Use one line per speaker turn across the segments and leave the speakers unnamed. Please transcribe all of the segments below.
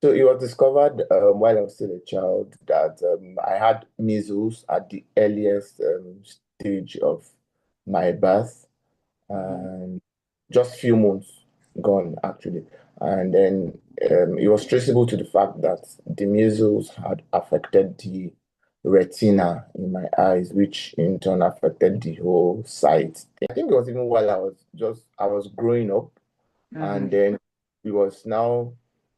So it was discovered while I was still a child that I had measles at the earliest stage of my birth, and just few months gone actually. And then it was traceable to the fact that the measles had affected the retina in my eyes, which in turn affected the whole sight. I think it was even while I was growing up, and
Mm.
then it was now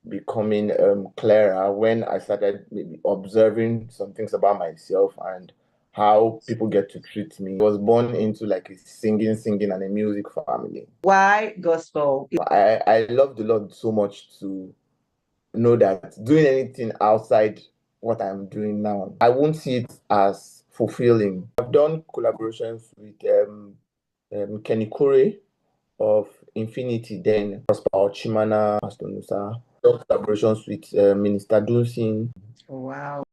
becoming clearer when I started maybe observing some things about myself and how people get to treat me. I was born into like a singing, and a music family.
Why gospel?
I love the Lord so much to know that doing anything outside what I'm doing now, I won't see it as fulfilling. I've done collaborations with Kenny Kure of Infinity, then Prosper Chimana, Pastor Musa, collaborations with Minister Dunsin.
Wow.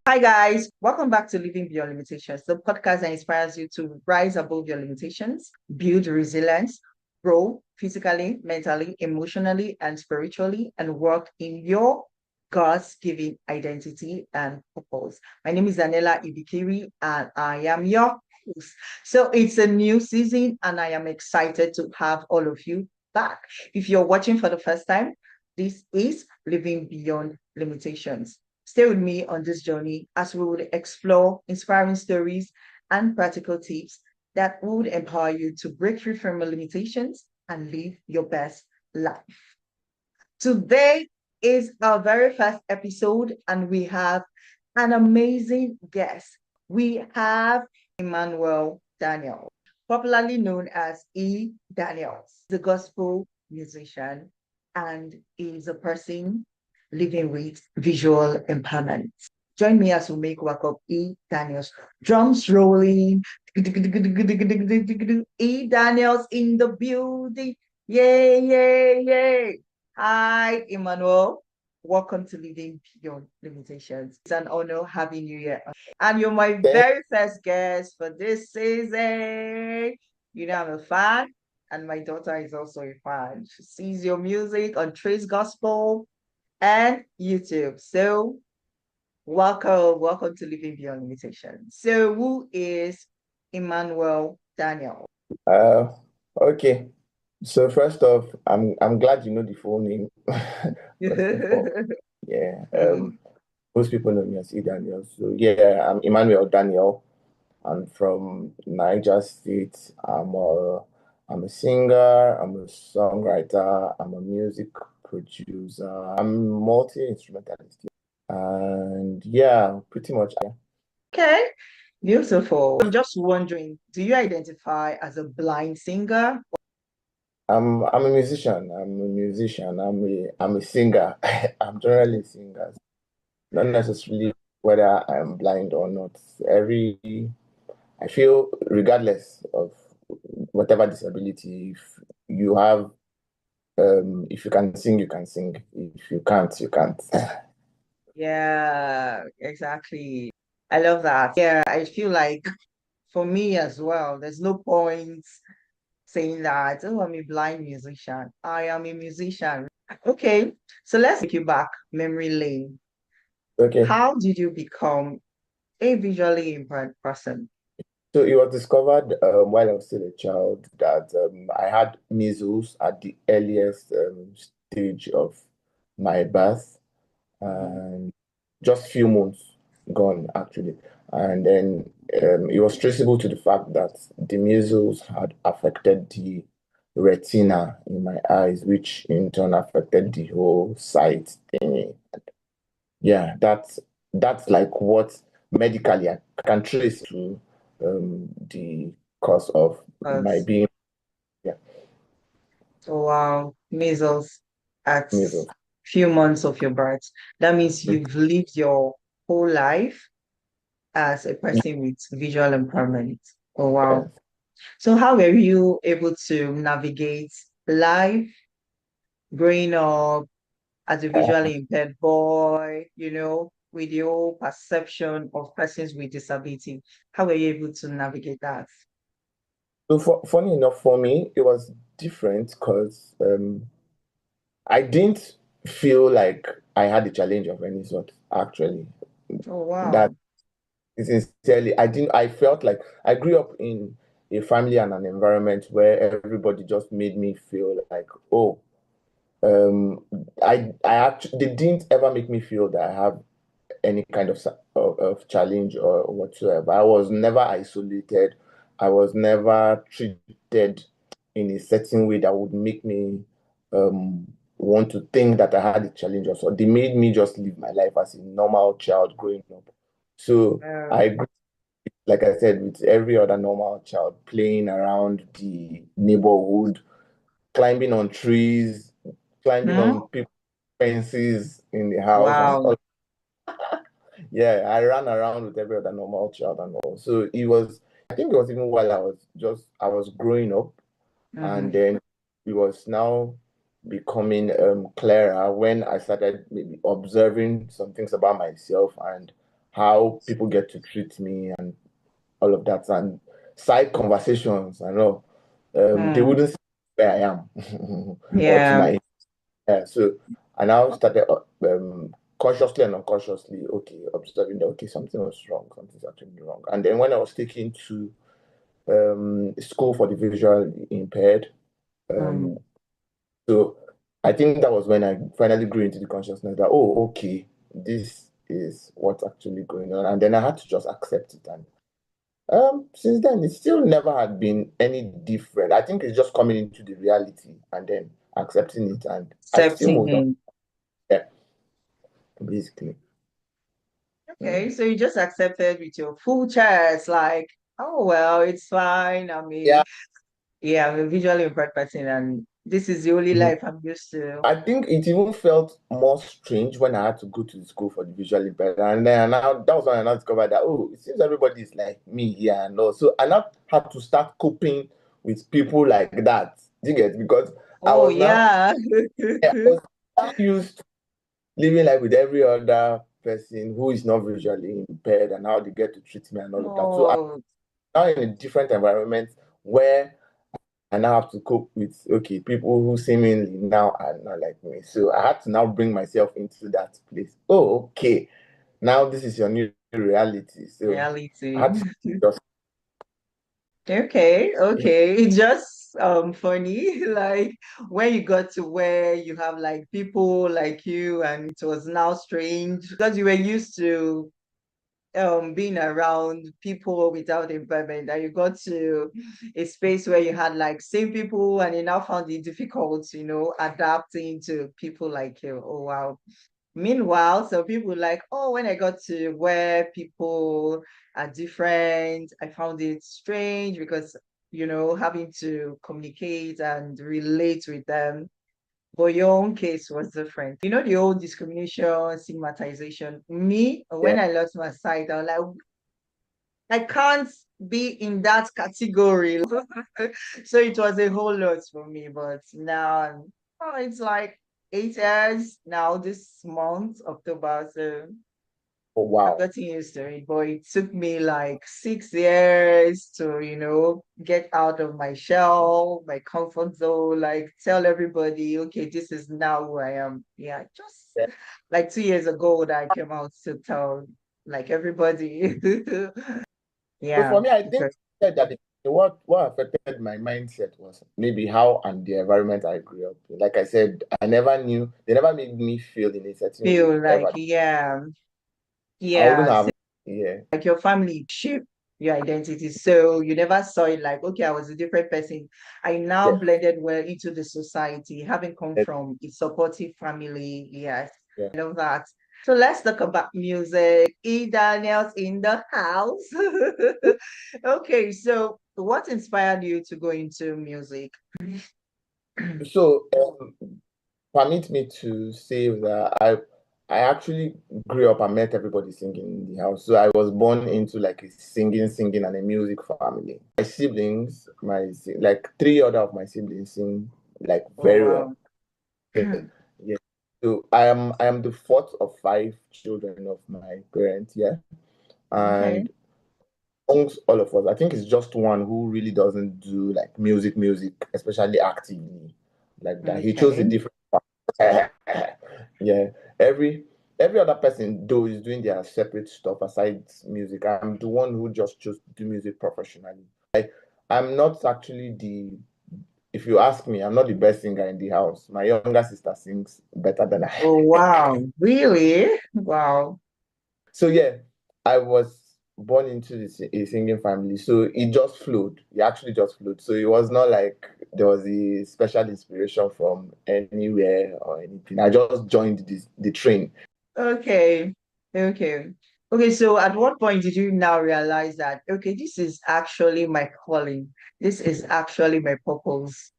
Hi guys, welcome back to Living Beyond Limitations, the podcast that inspires you to rise above your limitations, build resilience, grow physically, mentally, emotionally, and spiritually, and work in your God's given identity and purpose. My name is Daniela Ibikiri, and I am your host. So it's a new season, and I am excited to have all of you back. If you're watching for the first time, this is Living Beyond Limitations. Stay with me on this journey as we would explore inspiring stories and practical tips that would empower you to break free from your limitations and live your best life. Today is our very first episode, and we have an amazing guest. We have Emmanuel Daniel, popularly known as E. Daniels, the gospel musician, and is a person living with visual impairment. Join me as we make work of E. Daniels. Drums rolling. E. Daniels in the building. Yay, yay, yay. Hi, Emmanuel. Welcome to Living Beyond Limitations. It's an honor having you here. And you're my
Thank
very first guest for this season. You know, I'm a fan, and my daughter is also a fan. She sees your music on Trace Gospel and YouTube. So, welcome to Living Beyond Limitations. So, who is Emmanuel Daniel?
uh, okay. So first off, I'm glad you know the full name. First of all, yeah.
Mm.
Most people know me as E. Daniel. So yeah, I'm Emmanuel Daniel. I'm from Niger State. I'm a singer, I'm a songwriter, I'm a music producer, I'm multi-instrumentalist. And yeah, pretty much. Yeah.
Okay, beautiful. I'm just wondering, do you identify as a blind singer?
I'm a musician. I'm a singer. I'm generally a singer. Not necessarily whether I'm blind or not. I feel regardless of whatever disability, if you can sing, you can sing. If you can't, you can't.
Yeah, exactly. I love that. Yeah, I feel like for me as well, there's no point saying that, oh, I'm a blind musician. I am a musician. Okay, so let's take you back memory lane.
Okay.
How did you become a visually impaired person?
So it was discovered while I was still a child that I had measles at the earliest stage of my birth,
Mhm.
and just few months gone actually. And then it was traceable to the fact that the measles had affected the retina in my eyes, which in turn affected the whole sight thing. Yeah, that's like what medically I can trace to the cause of my
Because,
being, yeah,
oh, wow, measles at
measles.
few months of your birth. That means
Mm.
you've lived your whole life as a person with visual impairment. Oh, wow.
Yes.
So how were you able to navigate life growing up as a
Uh,
visually impaired boy, with your perception of persons with disability? How were you able to navigate that?
So funny enough, for me, it was different because I didn't feel like I had a challenge of any sort, actually.
Oh,
That
wow.
sincerely, I felt like I grew up in a family and an environment where everybody just made me feel like, oh, um, I actually, they didn't ever make me feel that I have any kind of challenge or whatsoever. I was never isolated. I was never treated in a certain way that would make me want to think that I had a challenge or so. They made me just live my life as a normal child growing up. So I grew, like I said, with every other normal child, playing around the neighborhood, climbing on trees, climbing on
Hmm?
people's fences in the house and
Wow.
all. Yeah, I ran around with every other normal child and all. So it was, I think it was even while I was growing up, and
Hmm.
then it was now becoming clearer when I started maybe observing some things about myself and how people get to treat me and all of that, and side conversations and all. They
Hmm.
wouldn't see where I am or to
Yeah.
my. Yeah, so I now started consciously and unconsciously, okay, observing that okay, something was wrong, something's actually wrong. And then when I was taken to school for the visually impaired,
Hmm.
um, so I think that was when I finally grew into the consciousness that oh, okay, this is what's actually going on, and then I had to just accept it. And since then, it still never had been any different. I think it's just coming into the reality and then accepting it, and I still
Accepting
moved on.
him.
Yeah, basically.
Okay,
Mm.
so you just accepted with your full chest, like, oh well, it's fine. I mean,
Yeah.
yeah, I'm a visually impaired person, and this is the only
Mhm.
life I'm used to.
I think it even felt more strange when I had to go to the school for the visually impaired. And then now that was when I now discovered that, oh, it seems everybody is like me here and all. So I now had to start coping with people like that. Do you get? Because I
Oh
was now,
yeah.
yeah, I was now used to living like with every other person who is not visually impaired and how they get to treat me and all of that. So I'm
Oh,
now in a different environment where I now have to cope with okay, people who seemingly now are not like me. So I had to now bring myself into that place. Oh, okay. Now this is your new reality. So I
reality.
had to just
Okay,
yeah,
okay. It's just funny, like when you got to where you have like people like you, and it was now strange because you were used to being around people without employment, and you got to a space where you had like same people, and you now found it difficult, adapting to people like you. Oh wow. Meanwhile, some people like, oh, when I got to where people are different, I found it strange because, having to communicate and relate with them. But your own case was different. You know, the old discrimination, stigmatization. Me,
yeah.
when I lost my sight, I was like, I can't be in that category. So it was a whole lot for me. But now, oh, it's like 8 years now this month, October. So
Oh
I've
wow.
gotten used to it. But it took me like 6 years to, get out of my shell, my comfort zone, like tell everybody, okay, this is now who I am. Yeah, just
Yeah.
like 2 years ago that I came out to tell like everybody.
So
Yeah.
for me, I think
Okay.
that what affected my mindset was maybe how and the environment I grew up in. Like I said, they never made me feel in a certain way
Feel like,
ever.
yeah,
I wouldn't
yeah.
have yeah.
Like your family shape your identity. So you never saw it like, okay, I was a different person. I now
Yeah.
blended well into the society, having come
Yeah.
from a supportive family. Yes,
Yeah.
I love that. So let's talk about music. E. Daniels in the house. Okay, so what inspired you to go into music?
So permit me to say that I actually grew up and met everybody singing in the house. So I was born into like a singing and a music family. My siblings, like three other of my siblings sing like
Oh,
very well.
wow.
Yeah. Yeah. So I am the fourth of five children of my parents, yeah.
Okay.
And amongst all of us, I think it's just one who really doesn't do like music, especially actively like that. He chose a
Okay.
different path. Yeah. Every every other person though is doing their separate stuff aside music. I'm the one who just chose to do music professionally. I'm not actually the if you ask me, I'm not the best singer in the house. My younger sister sings better than I.
Oh, wow. Really? Wow.
So yeah, I was born into a singing family, so it just flowed. It actually just flowed. So it was not like there was a special inspiration from anywhere or anything. I just joined the train.
Okay. Okay. Okay. So at what point did you now realize that, okay, this is actually my calling? This is actually my purpose.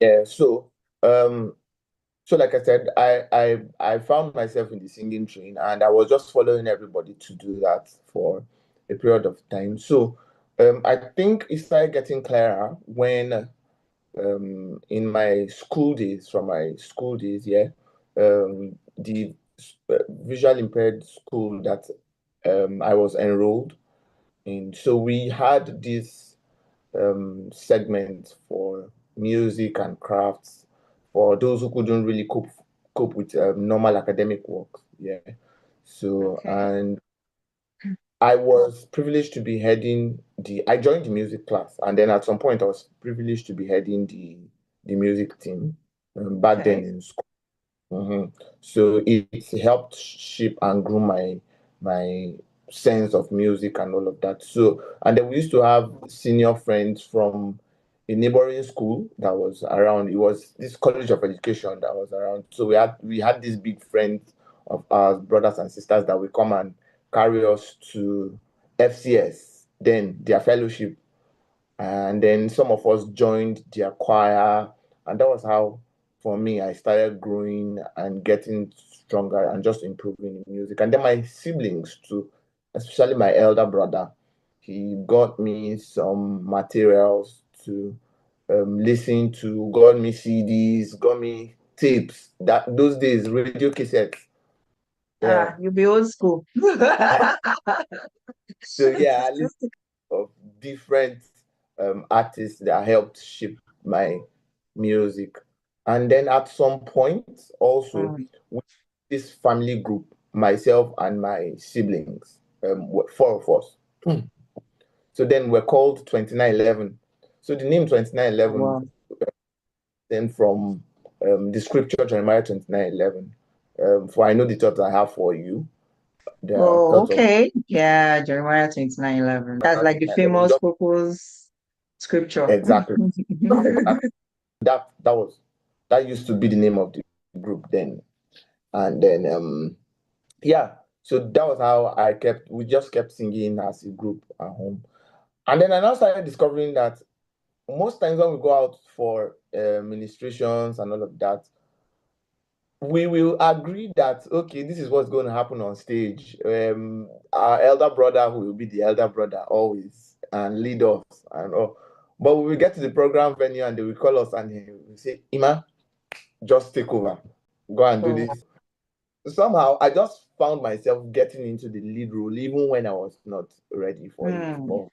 Yeah. So like I said, I found myself in the singing train, and I was just following everybody to do that for a period of time. So I think it started getting clearer when in my school days, from my school days, yeah, the visual impaired school that I was enrolled in. So we had this segment for music and crafts for those who couldn't really cope with normal academic work. Yeah. So
Okay.
and I was privileged to be heading the. I joined the music class, and then at some point I was privileged to be heading the music team back then
Okay.
in school. So it helped shape and groom my sense of music and all of that. So and then we used to have senior friends from a neighboring school that was around. It was this college of education that was around. So we had these big friends of our brothers and sisters that would come and carry us to FCS, then their fellowship, and then some of us joined their choir, and that was how for me I started growing and getting stronger and just improving in music. And then my siblings too, especially my elder brother, he got me some materials to listen to, got me CDs, got me tapes, that those days radio cassettes. Yeah.
Ah, you be old school.
So yeah, I listened of different artists that helped shape my music. And then at some point, also,
Mm,
with this family group, myself and my siblings, four of us. So then we're called 2911. So the name 2911
wow.
then from the scripture Jeremiah 29:11. For I know the thoughts I have for you. They are
Oh,
thoughts of
okay. Yeah, Jeremiah 29:11. That's like the
29:11.
famous
Just
purpose scripture.
exactly. Exactly. That was that used to be the name of the group then. And then yeah, so that was how we just kept singing as a group at home. And then I now started discovering that most times when we go out for ministrations and all of that, we will agree that okay, this is what's going to happen on stage. Our elder brother who will be the elder brother always and lead us and all. But we will get to the program venue and they will call us and he will say, Ima, just take over, go and do
Oh,
this. Somehow I just found myself getting into the lead role even when I was not ready for it.
hmm.
But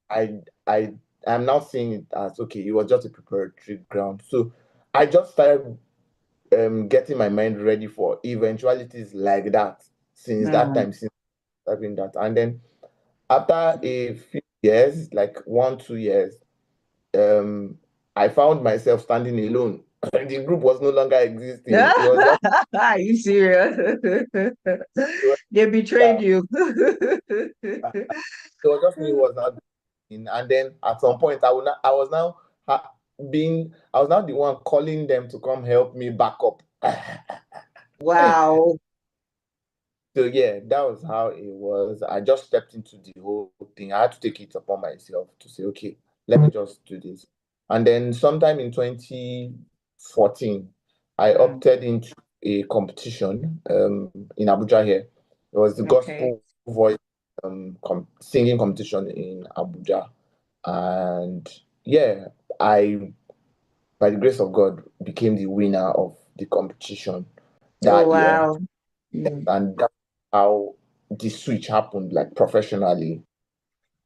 I I am now seeing it as okay, it was just a preparatory ground. So I just started getting my mind ready for eventualities like that since that
Hmm.
time, since having that. And then after a few years, like 1, 2 years, um, I found myself standing alone. The group was no longer existing. It was just
Are you serious?
it was,
They betrayed
uh,
you.
it was just me who was not doing. And then at some point, I was now I was now the one calling them to come help me back up.
Wow.
So yeah, that was how it was. I just stepped into the whole thing. I had to take it upon myself to say, okay, let me just do this. And then sometime in 2014, I
Hmm.
opted into a competition in Abuja here. It was the
Okay.
gospel voice singing competition in Abuja. And yeah, I, by the grace of God, became the winner of the competition.
Oh,
that year,
wow. Mm.
and that's how the switch happened, like professionally.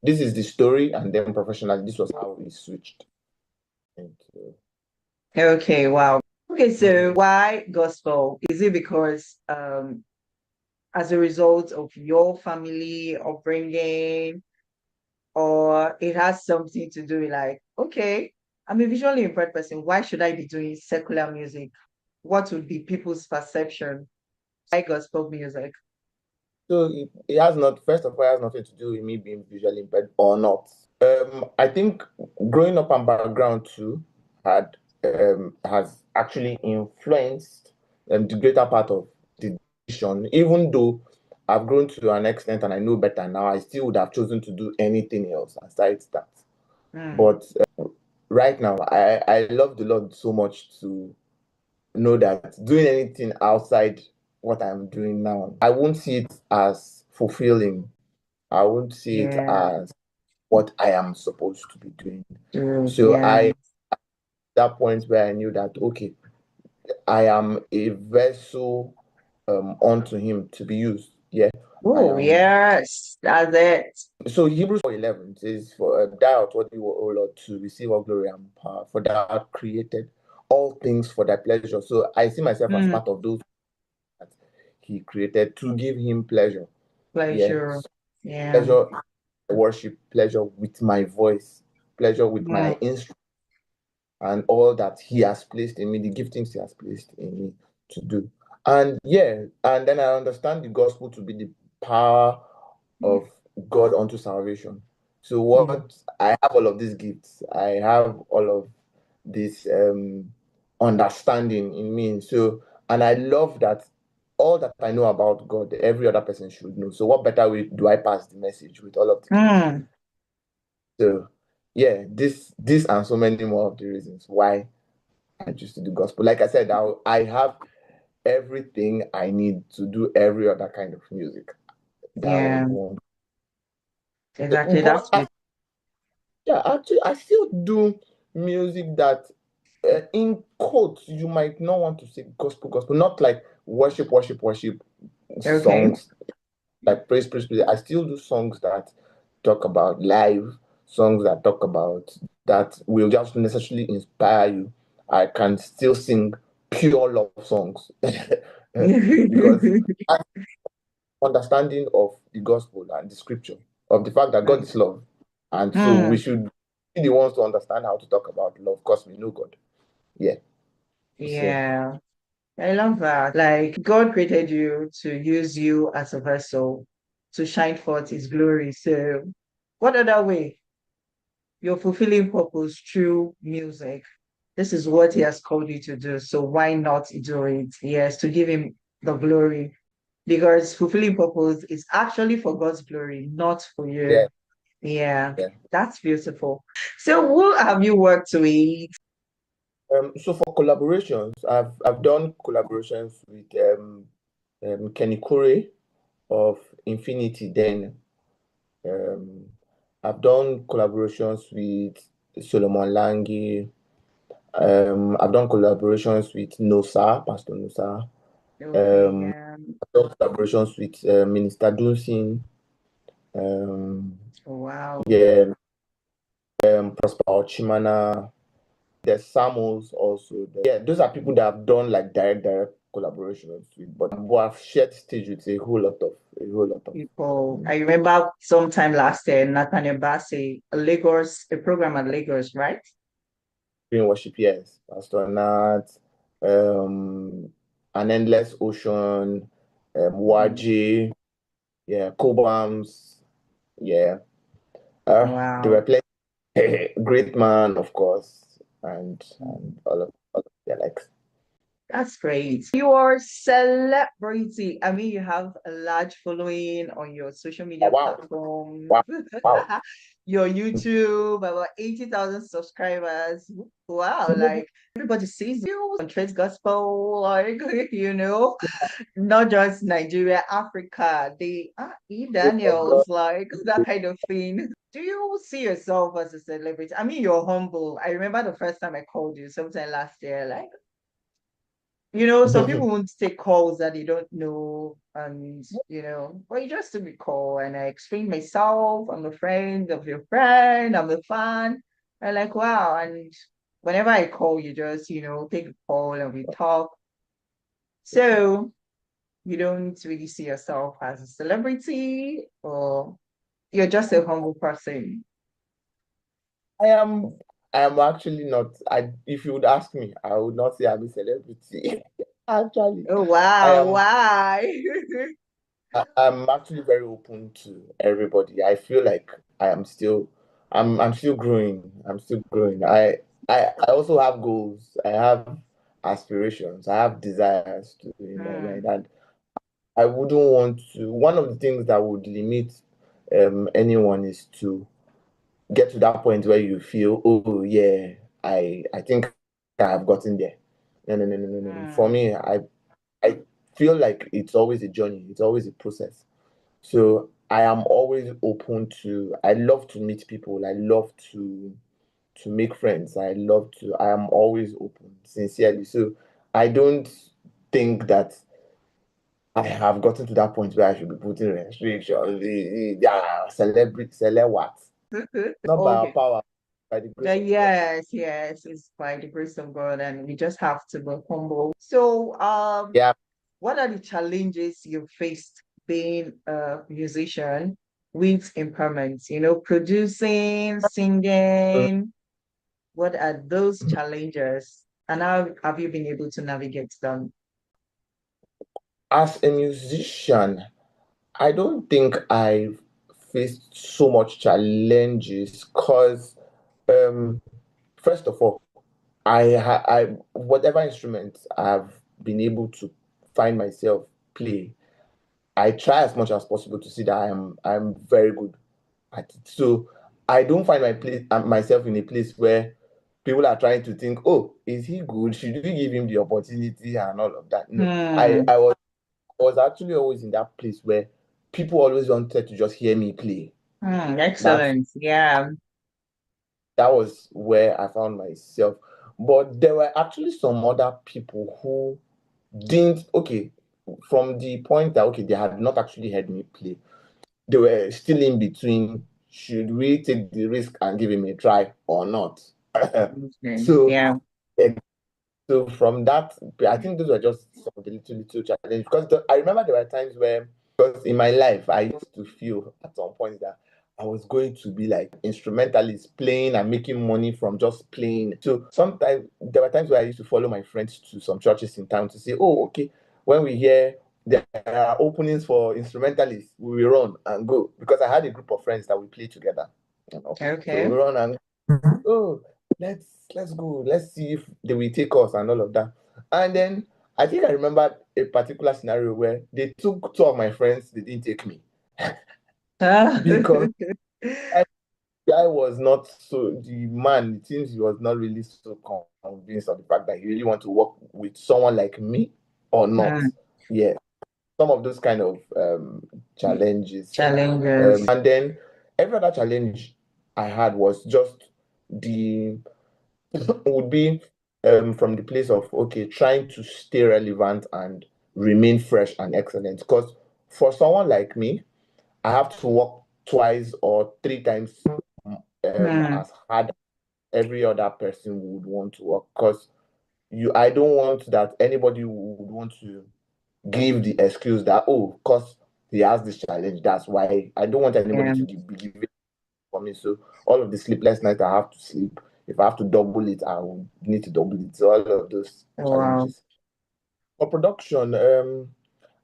This is the story, and then professionally, this was how we switched into.
Okay, wow. Okay, so why gospel? Is it because as a result of your family upbringing, or it has something to do with like, okay, I'm a visually impaired person. Why should I be doing secular music? What would be people's perception? Why gospel music?
So it has not, first of all, it has nothing to do with me being visually impaired or not. I think growing up and background too had has actually influenced the greater part of the decision. Even though I've grown to an extent and I know better now, I still would have chosen to do anything else aside that.
Hmm.
But right now, I love the Lord so much to know that doing anything outside what I'm doing now, I won't see it as fulfilling. I won't see it
Yeah,
as what I am supposed to be doing.
true.
So
Yeah.
I that point where I knew that okay, I am a vessel unto him to be used. Yeah, I
Oh,
am.
yes, that's it.
So Hebrews 4:11 says, "For thou art worthy, O Lord, to receive all glory and power, for thou art created all things for thy pleasure." So I see myself as
Hmm.
part of those that he created to give him pleasure. Yeah,
Pleasure.
so
Yeah.
pleasure, worship, pleasure with my voice, pleasure with
Hmm.
my instrument, and all that he has placed in me, the giftings he has placed in me to do. And yeah, and then I understand the gospel to be the power of God unto salvation. So
Hmm.
what I have all of these gifts, I have all of this understanding in me. So and I love that all that I know about God, every other person should know. So what better way do I pass the message with all of the gifts?
Hmm.
So yeah, this and so many more of the reasons why I choose to do gospel. Like I said, I have everything I need to do every other kind of music that I would
Yeah.
want.
Exactly.
But
That's good.
yeah, actually, I still do music that, in quotes, you might not want to say gospel, gospel, not like worship, worship, worship
Okay.
songs, like praise, praise, praise. I still do songs that talk about life, songs that talk about that will just necessarily inspire you. I can still sing pure love songs because understanding of the gospel and the scripture of the fact that God is love. And so we
Hmm.
should be the ones to understand how to talk about love because we know God. Yeah. So
Yeah. I love that. Like God created you to use you as a vessel to shine forth his glory. So what other way? You're fulfilling purpose through music. This is what he has called you to do. So why not do it? Yes, to give him the glory. Because fulfilling purpose is actually for God's glory, not for you.
yeah,
Yeah,
yeah.
that's beautiful. So who have you worked with?
So for collaborations, I've done collaborations with Kenny Kure of Infinity. Then um, I've done collaborations with Solomon Langi. I've done collaborations with Nosa, Pastor Nosa.
Okay,
Um,
yeah.
I've done collaborations with Minister Dunsin. Um,
Wow.
yeah, Prosper Chimana. There's Samuels also. Yeah, those are people that have done like direct collaborations with, but who have shared stage with a whole lot of
People. I remember sometime last year, Nathaniel Bassey, Lagos, a program at Lagos, right?
green worship. Yes, Pastor Nat, um, an endless ocean,
Mm.
Waji, yeah, Cobams, yeah. There
Wow.
were plenty. Great man, of course, and all of their likes.
That's great. Your celebrity. I mean, you have a large following on your social
Oh,
media
wow,
platforms,
wow, wow.
your YouTube, about 80,000 subscribers. Wow, like everybody sees you on Trades Gospel, like, not just Nigeria, Africa. They E.
Praise God.
Daniels, like that kind of thing. Do you see yourself as a celebrity? I mean, you're humble. I remember the first time I called you sometime last year, like Some people won't take calls that they don't know, and but you just to be call and I explain myself. I'm a friend of your friend. I'm a fan. I'm like, wow. And whenever I call, you just, take a call and we talk. So you don't really see yourself as a celebrity, or you're just a humble person.
I am I am actually not. If you would ask me, I would not say I'm a celebrity. Actually,
Oh
I
wow,
am
why?
I'm actually very open to everybody. I feel like I'm still growing. I'm still growing. I also have goals. I have aspirations. I have desires to in my mind.
Hmm,
And I wouldn't want to one of the things that would limit anyone is to get to that point where you feel, oh yeah, I think I have gotten there. No, no, no, no, no, no, no. For
hmm,
me, I feel like it's always a journey, it's always a process. So I am always open to, I love to meet people, I love to make friends. I am always open, sincerely. So I don't think that I have gotten to that point where I should be putting restrictions. Yeah, celebrity, what? Not by our
okay.
power, by the grace of God.
Yes, yes, it's by the grace of God, and we just have to be humble. So,
Yeah.
what are the challenges you faced being a musician with impairments? Producing, singing. What are those challenges, and how have you been able to navigate them?
As a musician, I don't think I've faced so much challenges because, um, first of all, I whatever instrument I've been able to find myself play, I try as much as possible to see that I'm very good at it. So I don't find myself in a place where people are trying to think, oh, is he good? Should we give him the opportunity and all of that? No,
Hmm,
I was actually always in that place where people always wanted to just hear me play. That's
excellent. Yeah.
that was where I found myself. But there were actually some other people who didn't, okay, from the point that okay, they had not actually heard me play. They were still in between. Should we take the risk and give him a try or not?
Okay.
So
Yeah.
eh, So from that, I think those were just some of the little challenges because I remember there were times where, because in my life, I used to feel at some point that I was going to be like instrumentalist playing and making money from just playing. So sometimes there were times where I used to follow my friends to some churches in town to say, oh, okay, when we hear there are openings for instrumentalists, we will run and go because I had a group of friends that we play together. So
Okay.
we run and oh, let's go. Let's see if they will take us and all of that. And then I think I remember a particular scenario where they took two of my friends, they didn't take me
Ah,
because I, I was not so the man, it seems he was not really so convinced of the fact that he really want to work with someone like me or not.
hmm,
Yeah, some of those kind of challenges.
challenges.
And then every other challenge I had was just the would be from the place of okay, trying to stay relevant and remain fresh and excellent. Because for someone like me, I have to work twice or three times
Hmm,
as hard as every other person would want to work. Because I don't want that anybody would want to give the excuse that oh, because he has this challenge, that's why I don't want anybody
yeah.
to be giving for me. So all of the sleepless nights I have to sleep. If I have to double it, I will need to double it. So all of those
Wow.
challenges. For production,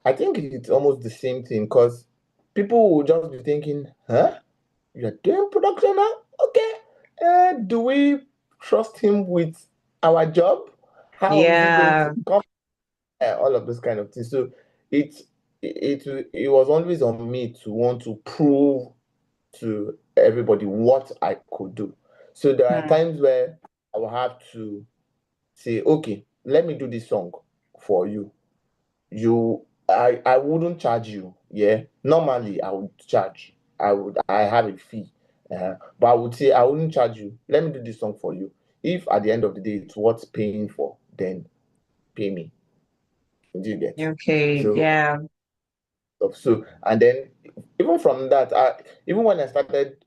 I think it's almost the same thing because people will just be thinking, huh? You're doing production now? Okay. Do we trust him with our job? How is he going
Yeah.
to come? All of those kind of things. So it it was always on me to want to prove to everybody what I could do. So there are
Hmm,
times where I will have to say, okay, let me do this song for you. I wouldn't charge you. Yeah. Normally I would charge. I have a fee. But I would say I wouldn't charge you. Let me do this song for you. If at the end of the day it's worth paying for, then pay me. Do you get?
Okay,
So,
yeah.
and then even from that, even when I started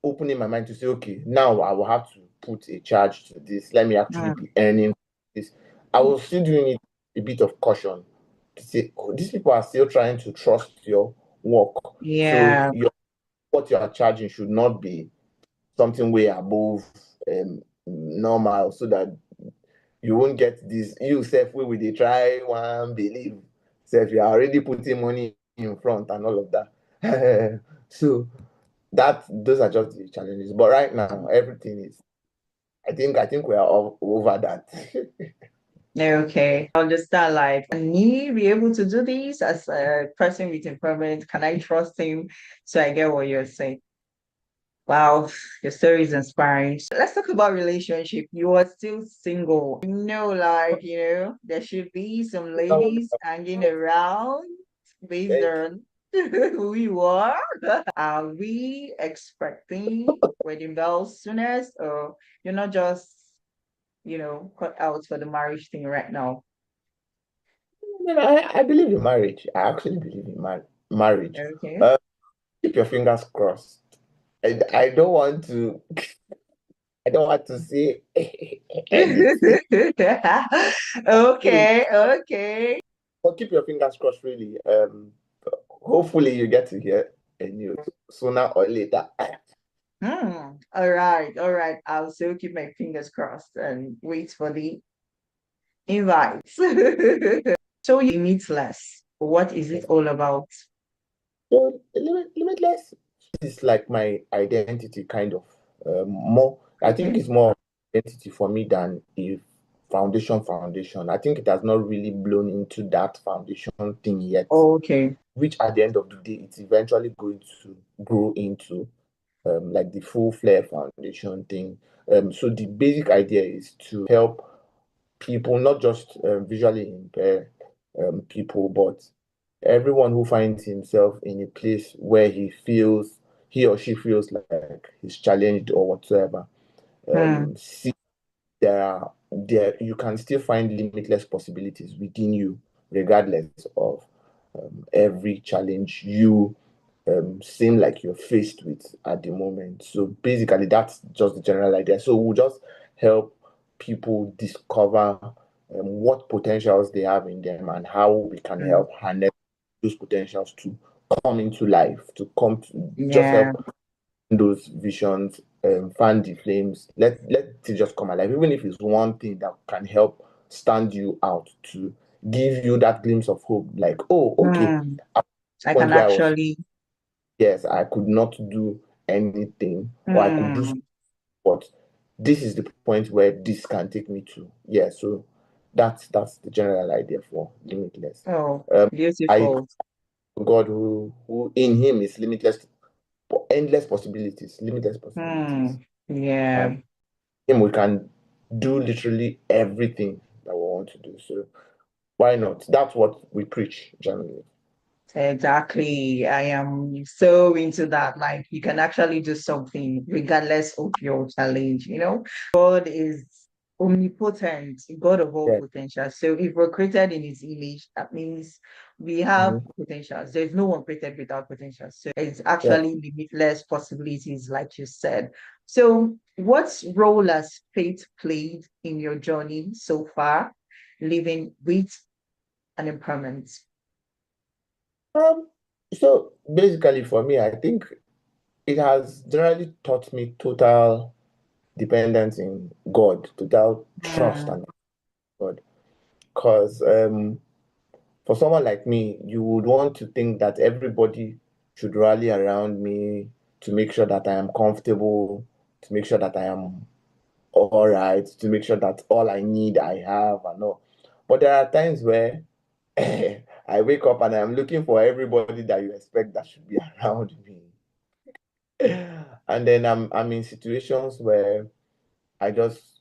opening my mind to say, okay, now I will have to put a charge to this. Let me actually
Mm,
be earning this. I was still doing it a bit of caution to say, oh, these people are still trying to trust your work. So
yeah.
what you are charging should not be something way above normal, so that you won't get this. You self will they try one believe. Self, you are already putting money in front and all of that. So that those are just the challenges. But right now, everything is. I think we are all over that.
Okay. I understand, like, can he be able to do this as a person with impairment? Can I trust him? So I get what you're saying. Wow, your story is inspiring. Let's talk about relationship. You are still single. Like, there should be some ladies hanging around based
Beg.
on who you are. Are we expecting wedding bells soonest, or you're not just, cut out for the marriage thing right now?
I believe in marriage. I actually believe in marriage.
Okay.
Uh, Keep your fingers crossed. I don't want to. I don't want to say anything. Please,
Okay, okay.
but keep your fingers crossed. Really. Hopefully you get to hear a news sooner or later.
All right, all right. I'll still keep my fingers crossed and wait for the invites. So you meet less. What is it all about?
So limitless is like my identity, kind of. More, I think
Okay.
it's more identity for me than a foundation. I think it has not really blown into that foundation thing yet,
Okay.
which at the end of the day, it's eventually going to grow into like the full flare foundation thing. So the basic idea is to help people, not just visually impaired people, but everyone who finds himself in a place where he or she feels like he's challenged or whatsoever.
Hmm.
See, there you can still find limitless possibilities within you, regardless of every challenge you seem like you're faced with at the moment. So basically, that's just the general idea. So we'll just help people discover what potentials they have in them and how we can
Hmm.
help harness those potentials to come into life, to come to just
Yeah.
help those visions, fan the flames. Let it just come alive, even if it's one thing that can help stand you out to give you that glimpse of hope. Like, oh, okay,
Hmm.
at the
I
point
can
where I was,
actually.
yes, I could not do anything, or I could do,
Hmm.
but this is the point where this can take me to. Yeah, so that's the general idea for limitless.
Oh,
Um, I
beautiful.
God who in Him is limitless, endless possibilities, limitless possibilities,
Hmm. Yeah.
and Him we can do literally everything that we want to do. So why not? That's what we preach generally.
Exactly. I am so into that. Like, you can actually do something regardless of your challenge. God is omnipotent, God of all
Yeah.
potential. So if we're created in his image, that means we have
Mhm.
potentials. There's no one created without potential. So it's
Yes.
actually limitless possibilities, like you said. So what role has faith played in your journey so far, living with an impairment?
Um, so basically for me, I think it has generally taught me total dependence in God, total trust
Hmm.
and God. Because for someone like me, you would want to think that everybody should rally around me to make sure that I am comfortable, to make sure that I am all right, to make sure that all I need I have and all. But there are times where I wake up and I'm looking for everybody that you expect that should be around me. And then I'm in situations where I just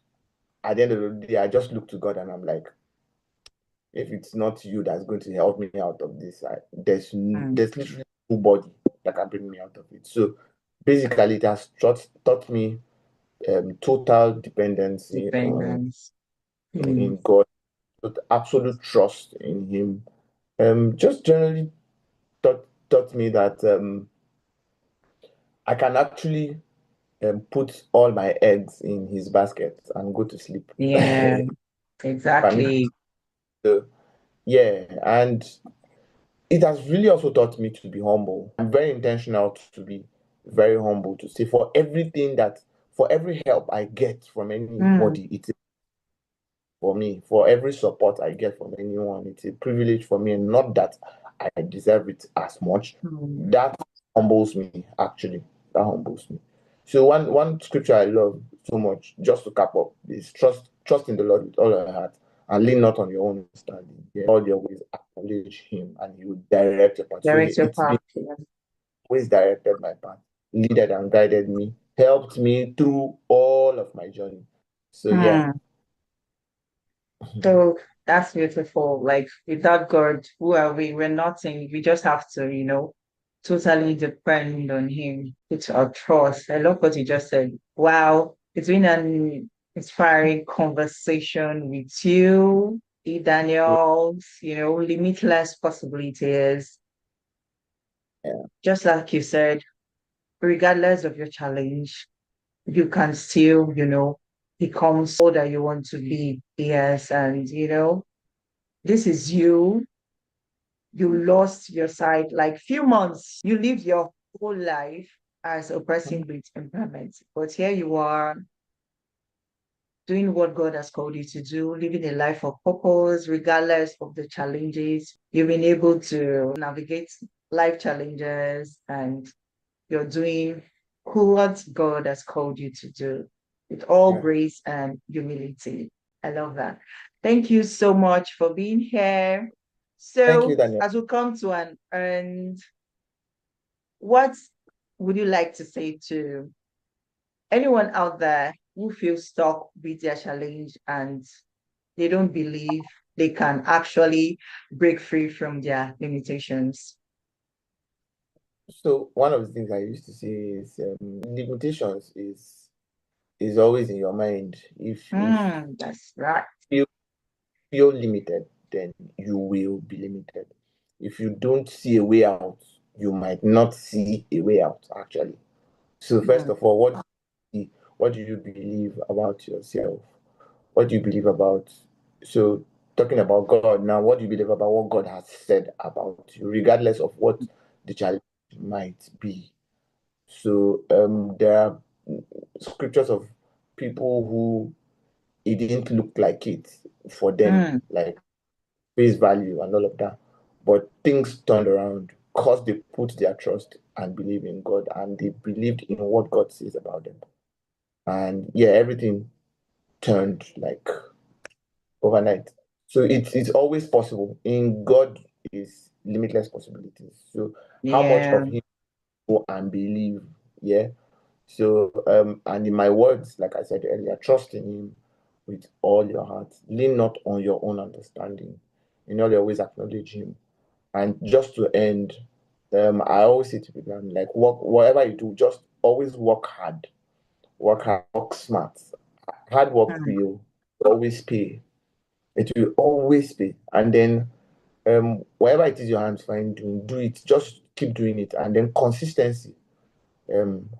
at the end of the day I just look to God and I'm like, if it's not you that's going to help me out of this, there's literally nobody that can bring me out of it. So basically, it has taught me total dependency on
Dependence. Hmm.
in God. with absolute trust in him. Just generally taught me that I can actually put all my eggs in his basket and go to sleep.
Yeah,
Permit-
exactly.
so, yeah, and it has really also taught me to be humble. I'm very intentional to be very humble, to say for every help I get from
Mm,
anybody, it's for me. For every support I get from anyone, it's a privilege for me, and not that I deserve it as much.
mm.
That humbles me, actually. That humbles me. So one scripture I love so much, just to cap up, is trust in the Lord with all your heart and lean not on your own understanding. Yeah. All your ways acknowledge him and he will direct your path. So
Direct your
it's been
path. Yeah.
always directed my path, leaded and guided me, helped me through all of my journey. So yeah.
Hmm. So that's beautiful. Like without God, who are we? We're nothing. We just have to, totally depend on Him. It's our trust. I love what you just said. Wow. It's been an inspiring conversation with you, E. Daniels, limitless possibilities.
Yeah.
Just like you said, regardless of your challenge, you can still, become so that you want to be. Yes. And, this is you. You lost your sight like few months. You lived your whole life as a person with impairment. But here you are doing what God has called you to do, living a life of purpose, regardless of the challenges. You've been able to navigate life challenges and you're doing what God has called you to do with all
Yeah.
grace and humility. I love that. Thank you so much for being here.
Thank you,
So,
Daniel.
as we come to an end, what would you like to say to anyone out there who feels stuck with their challenge and they don't believe they can actually break free from their limitations?
So one of the things I used to say is limitations is always in your mind. If
That's right.
you feel limited, then you will be limited. If you don't see a way out, you might not see a way out, actually. So first
Mm,
of all, what do you believe about yourself? What do you believe about so talking about God now, what do you believe about what God has said about you, regardless of what the challenge might be? So there are scriptures of people who it didn't look like it for them,
mm,
like face value and all of that. But things turned around because they put their trust and believe in God and they believed in what God says about them. And yeah, everything turned like overnight. So it's always possible. In God is limitless possibilities. So how much
yeah.
of him know and believe? Yeah. So and in my words, like I said earlier, trust in him with all your heart. Lean not on your own understanding. In all your ways acknowledge him. And just to end, I always say to people, I'm like, work whatever you do, just always work hard, work smart. Hard work
Mm,
will always pay. It will always pay. And then whatever it is your hands find doing, do it. Just keep doing it. And then consistency.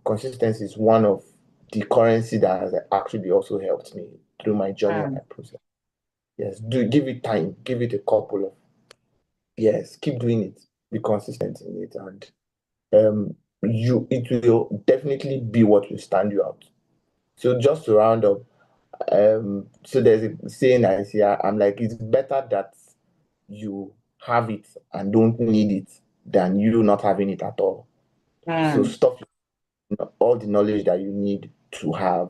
Consistency is one of the currency that has actually also helped me through my journey and
mm,
my process. Yes, do give it time, give it a couple of yes, keep doing it, be consistent in it, and it will definitely be what will stand you out. So just to round up, so there's a saying I see, I'm like, it's better that you have it and don't need it than you not having it at all. So
mm.
stuff all the knowledge that you need to have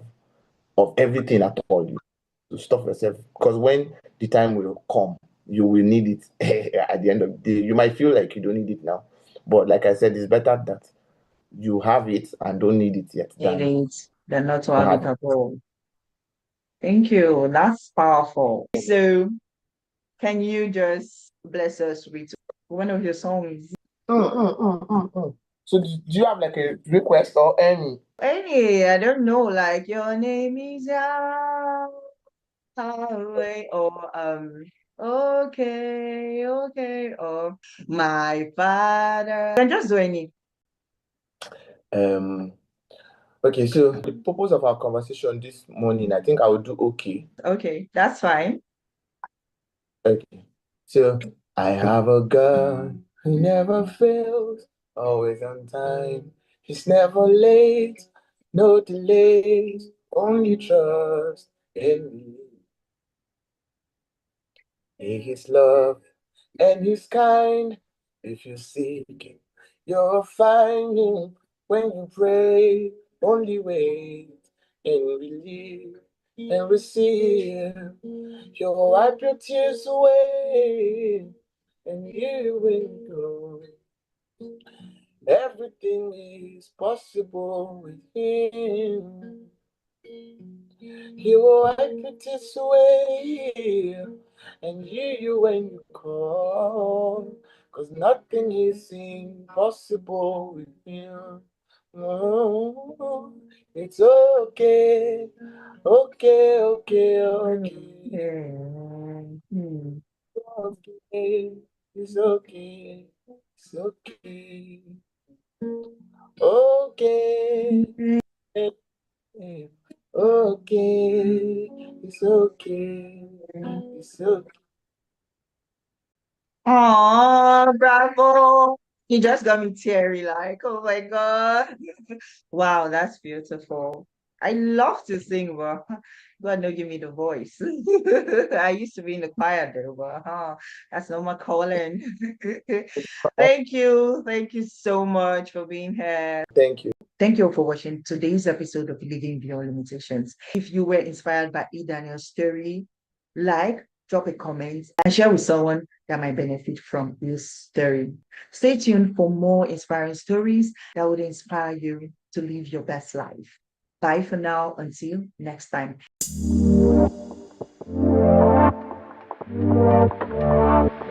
of everything at all. You to stop yourself because when the time will come, you will need it at the end of the day. You might feel like you don't need it now, but like I said, it's better that you have it and don't need it yet
It
than
is. They're not to
not
have
have
it
it.
at all. Thank you. That's powerful. So, can you just bless us with one of your songs?
So do you have like a request or any?
Any, I don't know, like your name is highway, or okay, okay, or my father. You can just do any.
Um, okay, so the purpose of our conversation this morning, I think I will do okay.
Okay, that's fine.
Okay. So I have a God who never fails, always on time. He's never late, no delays, only trust in me. His love and he's kind. If you seek him, you'll find him when you pray. Only wait and believe and receive. You'll wipe your tears away and you will go. Everything is possible with him. He will wipe your tears away and hear you when you call. Cause nothing is impossible with him. No, it's okay, okay, okay, okay,
Hmm.
okay, it's okay, it's okay, okay, okay, it's okay, it's okay.
Oh, bravo. You just got me teary, like, oh my God. Wow, that's beautiful. I love to sing, but God no give me the voice. I used to be in the choir though, but that's not my calling. Thank you. Thank you so much for being here.
Thank you.
Thank you for watching today's episode of Living Beyond Limitations. If you were inspired by E. Daniel's story, like, drop a comment, and share with someone that might benefit from this story. Stay tuned for more inspiring stories that would inspire you to live your best life. Bye for now. Until next time.